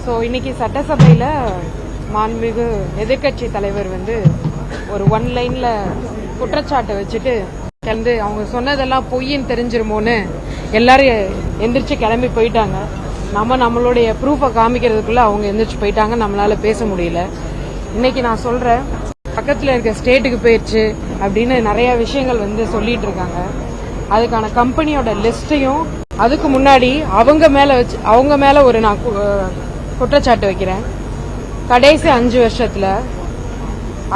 So இன்னைக்கு சட்டசபையில் மாண்புமிகு எதிர்கட்சி தலைவர் ஒரு ஒன் லைன்ல குற்றச்சாட்டை வச்சுட்டு கிளம்பி அவங்க சொன்னதெல்லாம் பொய்ன்னு தெரிஞ்சிருமோன்னு எல்லாரும் எந்திரிச்சு கிளம்பி போயிட்டாங்க. நம்மளுடைய ப்ரூஃபை காமிக்கிறதுக்குள்ள அவங்க எந்திரிச்சு போயிட்டாங்க. நம்மளால பேச முடியல. இன்னைக்கு நான் சொல்றேன், பக்கத்தில் இருக்க ஸ்டேட்டுக்கு போயிடுச்சு அப்படின்னு நிறைய விஷயங்கள் சொல்லிட்டு இருக்காங்க. அதுக்கான கம்பெனியோட லிஸ்டையும் அதுக்கு முன்னாடி அவங்க மேல ஒரு நான் குற்றச்சாட்டு வைக்கிறேன். கடைசி 5 வருஷத்துல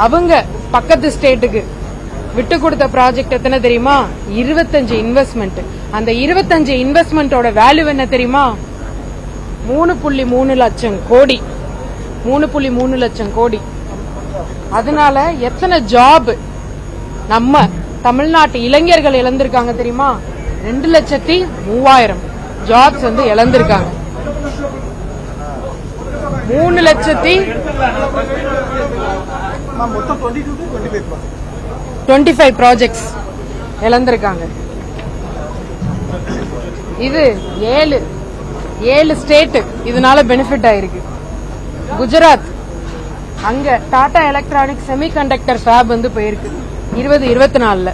அவங்க பக்கத்து ஸ்டேட்டுக்கு விட்டு கொடுத்த ப்ராஜெக்ட் எத்தனை தெரியுமா? 25 இன்வெஸ்ட்மெண்ட். அந்த 25 இன்வெஸ்ட்மெண்டோட வேல்யூ என்ன தெரியுமா? 3.3 லட்சம் கோடி. 3.3 லட்சம் கோடி. அதனால எத்தனை ஜாப் நம்ம தமிழ்நாட்டு இளைஞர்கள் இழந்திருக்காங்க தெரியுமா? 2,03,000 ஜாப்ஸ் இழந்திருக்காங்க. 3,25 ப்ராஜெக்ட்ஸ் இழந்திருக்காங்க. இது 7 ஸ்டேட் இதனால பெனிஃபிட் ஆயிருக்கு. குஜராத், அங்க டாடா எலக்ட்ரானிக் செமிகண்டக்டர் ஃபேப் போயிருக்கு 2024.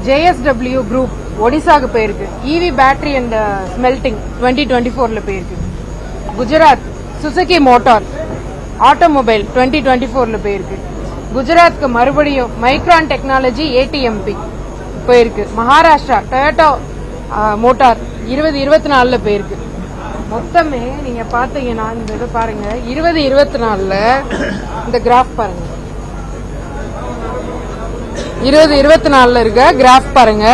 JSW குரூப் ஒடிசாக்கு போயிருக்கு. EV பேட்டரி அண்ட் ஸ்மெல்டிங் 2024 போயிருக்கு. குஜராத் சுசுகி மோட்டார் ஆட்டோமொபைல் 2024 போயிருக்கு. குஜராத்க்கு மறுபடியும் மைக்ரான் டெக்னாலஜி ATMP போயிருக்கு. மகாராஷ்டிரா டொயோட்டா மோட்டார் 2024 போயிருக்கு. மொத்தமே நீங்க பாத்தீங்கன்னா இந்த இது பாருங்க, 2024 இந்த கிராஃப் பாருங்க, 2024 இருக்க கிராஃப் பாருங்க,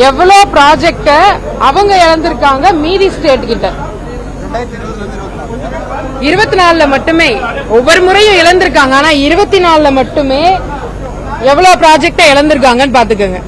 எவ்வளவு ப்ராஜெக்ட அவங்க இழந்திருக்காங்க மீதி ஸ்டேட் கிட்ட. 24 மட்டுமே, ஒவ்வொரு முறையும் இழந்திருக்காங்க. ஆனா 24 மட்டுமே எவ்வளவு ப்ராஜெக்ட இழந்திருக்காங்கன்னு பாத்துக்கோங்க.